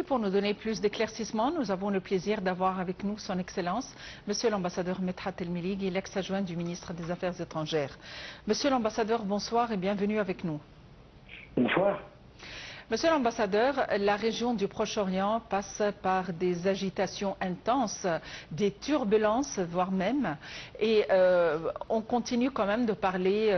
pour nous donner plus d'éclaircissements, nous avons le plaisir d'avoir avec nous son Excellence, Monsieur l'ambassadeur Medhat El-Meligui, l'ex-adjoint du ministre des Affaires étrangères. Monsieur l'ambassadeur, bonsoir et bienvenue avec nous. Bonsoir. Monsieur l'ambassadeur, la région du Proche-Orient passe par des agitations intenses, des turbulences, voire même, et on continue quand même de parler,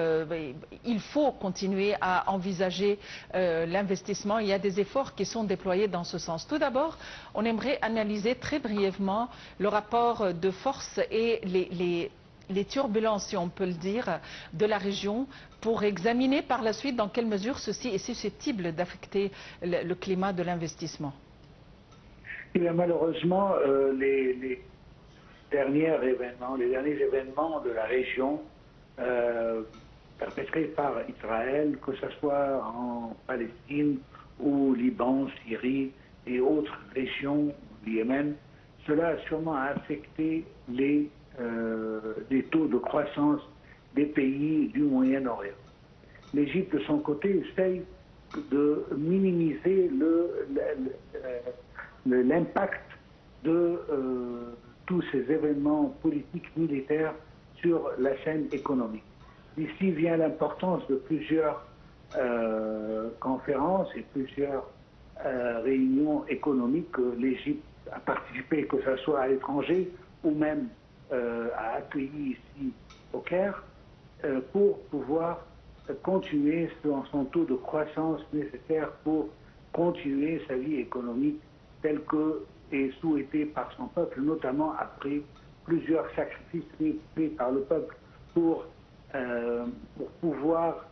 il faut continuer à envisager l'investissement. Il y a des efforts qui sont déployés dans ce sens. Tout d'abord, on aimerait analyser très brièvement le rapport de force et les turbulences, si on peut le dire, de la région pour examiner par la suite dans quelle mesure ceci est susceptible d'affecter le climat de l'investissement. Malheureusement, les derniers événements de la région perpétrés par Israël, que ce soit en Palestine ou Liban, Syrie et autres régions du Yémen, cela a sûrement affecté les taux de croissance des pays du Moyen-Orient. L'Égypte, de son côté, essaye de minimiser l'impact de tous ces événements politiques militaires sur la scène économique. Ici vient l'importance de plusieurs conférences et plusieurs réunions économiques que l'Égypte a participé, que ce soit à l'étranger ou même a accueilli ici au Caire, pour pouvoir continuer son taux de croissance nécessaire pour continuer sa vie économique telle que est souhaitée par son peuple, notamment après plusieurs sacrifices faits par le peuple pour pouvoir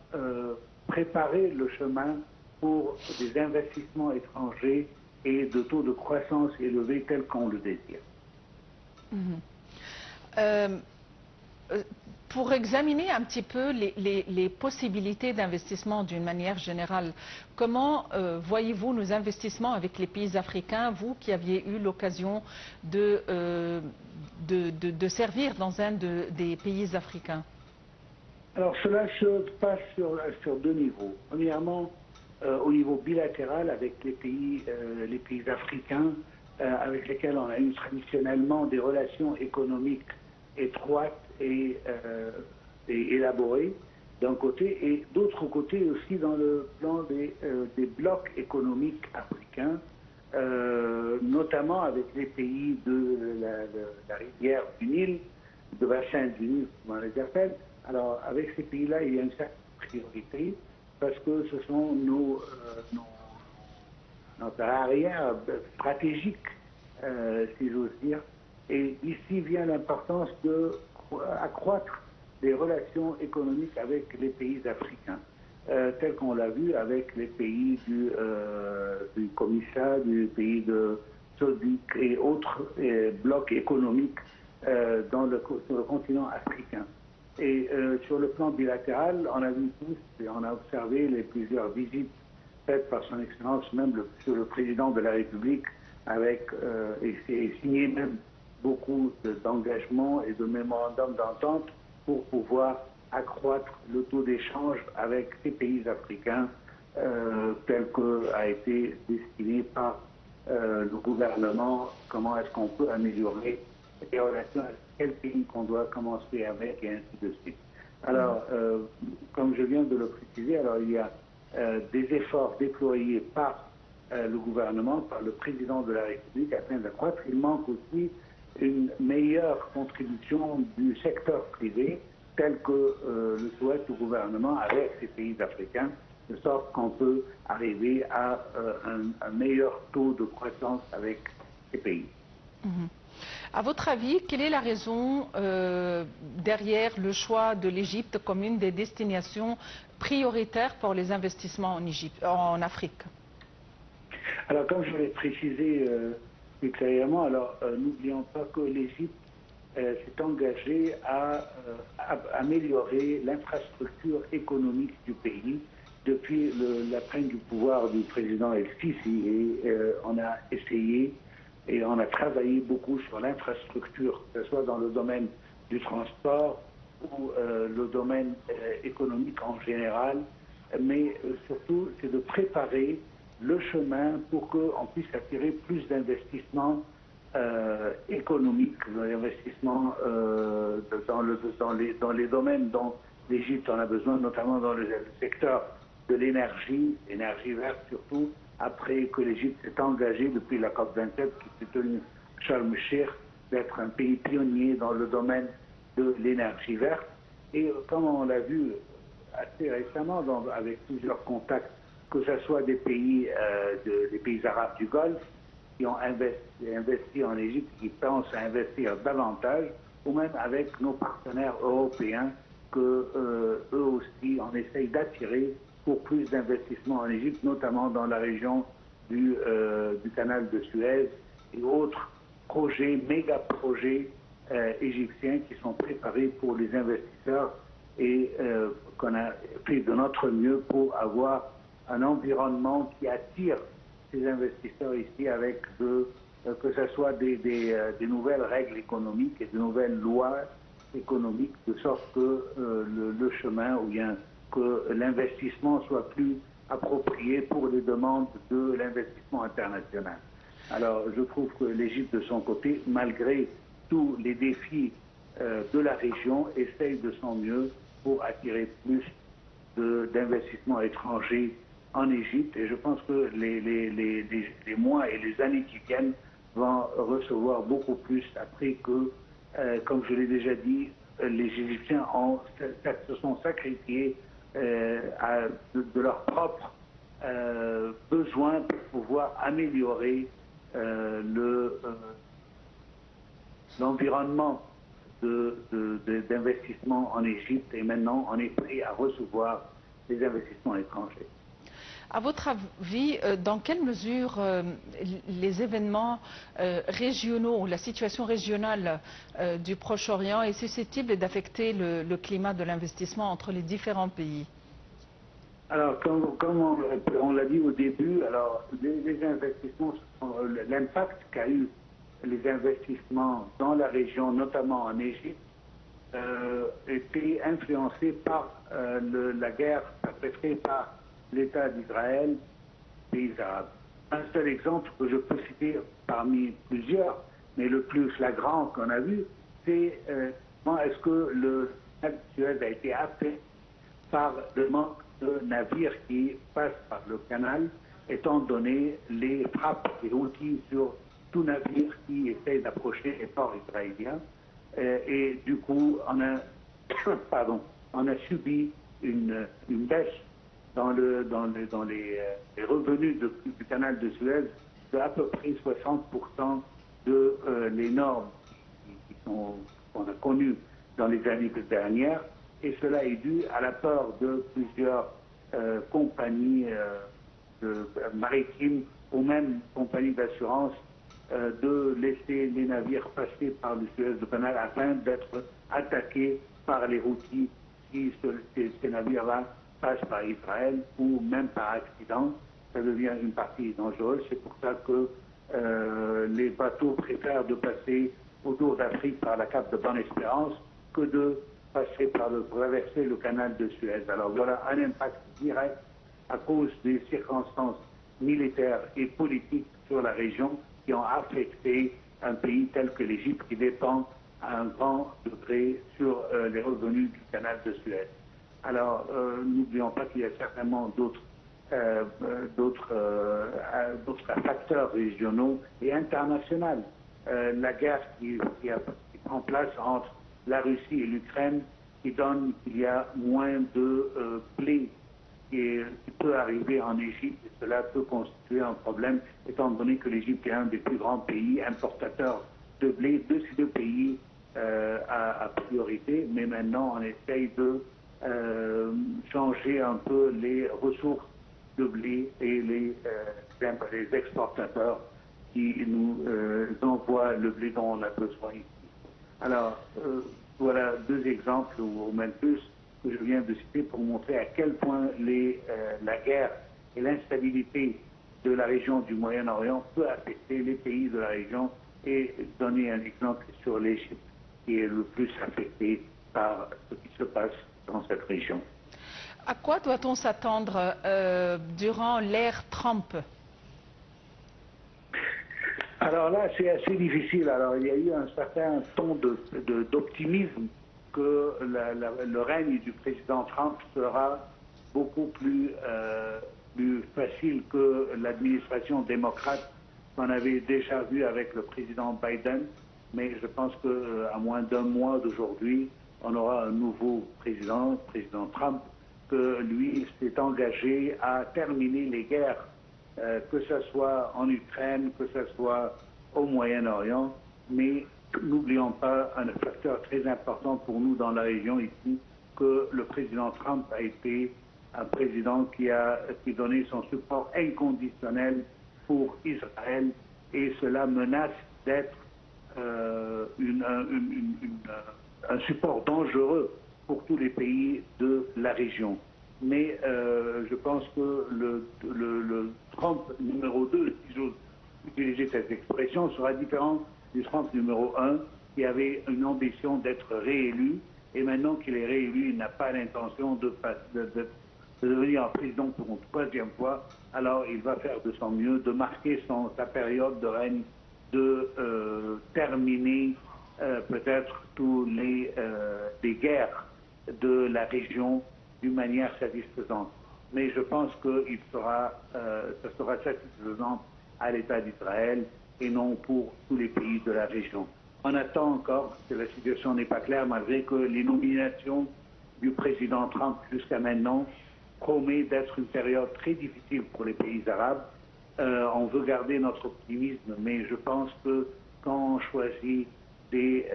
préparer le chemin pour des investissements étrangers et de taux de croissance élevés tels qu'on le désire. Pour examiner un petit peu les possibilités d'investissement d'une manière générale, comment voyez-vous nos investissements avec les pays africains, vous qui aviez eu l'occasion de servir dans un des pays africains? Alors cela se passe sur deux niveaux. Premièrement, au niveau bilatéral avec les pays africains avec lesquels on a eu traditionnellement des relations économiques étroites et élaborées d'un côté, et d'autre côté aussi dans le plan des blocs économiques africains, notamment avec les pays de la rivière du Nil, de bassin du Nil, comme on les appelle. Alors avec ces pays-là, il y a une certaine priorité parce que ce sont notre arrière stratégique, si j'ose dire. Et ici vient l'importance d'accroître les relations économiques avec les pays africains, tels qu'on l'a vu avec les pays du COMISA, du pays de SODIC et autres blocs économiques sur le continent africain. Et sur le plan bilatéral, on a vu tous et on a observé les plusieurs visites faites par son Excellence, même le président de la République, et signé même beaucoup d'engagements et de mémorandums d'entente pour pouvoir accroître le taux d'échange avec ces pays africains tel que a été destiné par le gouvernement. Comment est-ce qu'on peut améliorer les relations avec quel pays qu'on doit commencer avec, et ainsi de suite. Alors, comme je viens de le préciser, alors il y a des efforts déployés par le gouvernement, par le président de la République afin d'accroître. Il manque aussi une meilleure contribution du secteur privé, tel que le souhaite le gouvernement avec ces pays africains, de sorte qu'on peut arriver à un meilleur taux de croissance avec ces pays. À votre avis, quelle est la raison derrière le choix de l'Égypte comme une des destinations prioritaires pour les investissements en Afrique? Alors, comme je l'ai précisé plus clairement, alors n'oublions pas que l'Égypte s'est engagée à améliorer l'infrastructure économique du pays depuis la prise du pouvoir du président El-Sisi, et on a essayé et on a travaillé beaucoup sur l'infrastructure, que ce soit dans le domaine du transport ou le domaine économique en général, mais surtout c'est de préparer le chemin pour qu'on puisse attirer plus d'investissements économiques, d'investissements dans les domaines dont l'Égypte en a besoin, notamment dans le secteur de l'énergie verte surtout, après que l'Égypte s'est engagée depuis la COP27 qui s'est tenue à Sharm el-Sheikh d'être un pays pionnier dans le domaine de l'énergie verte. Et comme on l'a vu assez récemment avec plusieurs contacts, que ce soit des pays arabes du Golfe qui ont investi en Égypte, qui pensent à investir davantage, ou même avec nos partenaires européens que eux aussi on essaye d'attirer pour plus d'investissements en Égypte, notamment dans la région du canal de Suez et autres projets, méga projets égyptiens qui sont préparés pour les investisseurs et qu'on a fait de notre mieux pour avoir un environnement qui attire ces investisseurs ici avec que ce soit des nouvelles règles économiques et de nouvelles lois économiques, de sorte que le chemin ou bien que l'investissement soit plus approprié pour les demandes de l'investissement international. Alors je trouve que l'Égypte de son côté, malgré tous les défis de la région, essaye de son mieux pour attirer plus d'investissements étrangers en Égypte, et je pense que les mois et les années qui viennent vont recevoir beaucoup plus après que, comme je l'ai déjà dit, les Égyptiens se sont sacrifiés de leurs propres besoins pour pouvoir améliorer l'environnement d'investissement en Égypte, et maintenant on est prêt à recevoir des investissements étrangers. À votre avis, dans quelle mesure les événements régionaux ou la situation régionale du Proche-Orient est susceptible d'affecter le climat de l'investissement entre les différents pays? Alors, comme on l'a dit au début, alors les investissements, l'impact qu'a eu les investissements dans la région, notamment en Égypte, était influencé par la guerre perpétrée par l'État d'Israël, pays arabes. Un seul exemple que je peux citer parmi plusieurs, mais le plus flagrant qu'on a vu, c'est comment est-ce que le canal de Suez a été affecté par le manque de navires qui passent par le canal, étant donné les frappes et outils sur tout navire qui essaie d'approcher les ports israéliens. Et du coup, on a subi une baisse dans les revenus du canal de Suez de à peu près 60% de les normes qu'on a connues dans les années dernières, et cela est dû à la peur de plusieurs compagnies maritimes ou même compagnies d'assurance de laisser les navires passer par le Suez du canal afin d'être attaqués par les Houthis si ces navires-là passent par Israël, ou même par accident. Ça devient une partie dangereuse. C'est pour ça que les bateaux préfèrent de passer autour d'Afrique par la Cape de Bonne-Espérance que de passer traverser le canal de Suez. Alors voilà un impact direct à cause des circonstances militaires et politiques sur la région qui ont affecté un pays tel que l'Égypte, qui dépend à un grand degré sur les revenus du canal de Suez. Alors, n'oublions pas qu'il y a certainement d'autres facteurs régionaux et internationaux. La guerre qui prend place entre la Russie et l'Ukraine, qui donne qu'il y a moins de blé qui peut arriver en Égypte, et cela peut constituer un problème, étant donné que l'Égypte est un des plus grands pays importateurs de blé de ces deux pays à priorité, mais maintenant on essaye de changer un peu les ressources de blé et les exportateurs qui nous envoient le blé dont on a besoin ici. Alors, voilà deux exemples, ou même plus, que je viens de citer pour montrer à quel point la guerre et l'instabilité de la région du Moyen-Orient peut affecter les pays de la région, et donner un exemple sur l'Égypte, qui est le plus affecté par ce qui se passe dans cette région. À quoi doit-on s'attendre durant l'ère Trump? Alors là, c'est assez difficile. Alors, il y a eu un certain ton d'optimisme que le règne du président Trump sera beaucoup plus facile que l'administration démocrate qu'on avait déjà vu avec le président Biden. Mais je pense qu'à moins d'un mois d'aujourd'hui, on aura un nouveau président, le président Trump, que lui s'est engagé à terminer les guerres, que ce soit en Ukraine, que ce soit au Moyen-Orient. Mais n'oublions pas un facteur très important pour nous dans la région ici, que le président Trump a été un président qui a donné son support inconditionnel pour Israël, et cela menace d'être un support dangereux pour tous les pays de la région. Mais je pense que le Trump numéro 2, si j'ose utiliser cette expression, sera différent du Trump numéro 1, qui avait une ambition d'être réélu, et maintenant qu'il est réélu, il n'a pas l'intention de devenir un président pour une troisième fois. Alors il va faire de son mieux de marquer sa période de règne, de terminer peut-être tous les guerres de la région d'une manière satisfaisante. Mais je pense que ça sera satisfaisant à l'État d'Israël et non pour tous les pays de la région. On attend encore, que la situation n'est pas claire, malgré que les nominations du président Trump jusqu'à maintenant promet d'être une période très difficile pour les pays arabes. On veut garder notre optimisme, mais je pense que quand on choisit des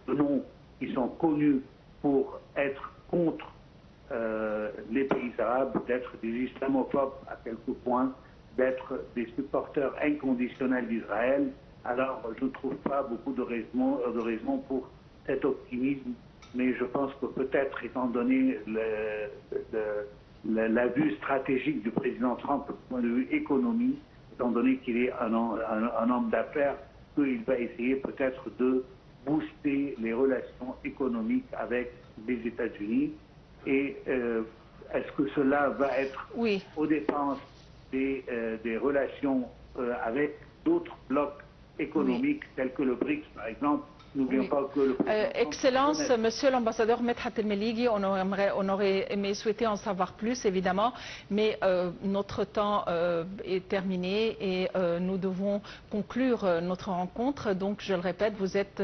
noms qui sont connus pour être contre les pays arabes, d'être des islamophobes à quelques points, d'être des supporters inconditionnels d'Israël, alors je ne trouve pas beaucoup de raisons pour cet optimisme. Mais je pense que peut-être, étant donné la vue stratégique du président Trump, du point de vue économie, étant donné qu'il est un homme d'affaires, qu'il va essayer peut-être de booster les relations économiques avec les États-Unis. Et est-ce que cela va être aux dépenses des relations avec d'autres blocs économiques tels que le BRICS, par exemple? N'oublions pas que le Excellence, Monsieur l'ambassadeur Medhat El-Meligui, on aurait aimé souhaiter en savoir plus, évidemment, mais notre temps est terminé et nous devons conclure notre rencontre. Donc, je le répète, vous êtes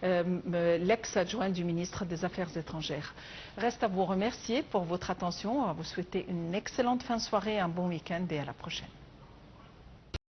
l'ex-adjoint du ministre des Affaires étrangères. Reste à vous remercier pour votre attention, à vous souhaiter une excellente fin de soirée, un bon week-end et à la prochaine.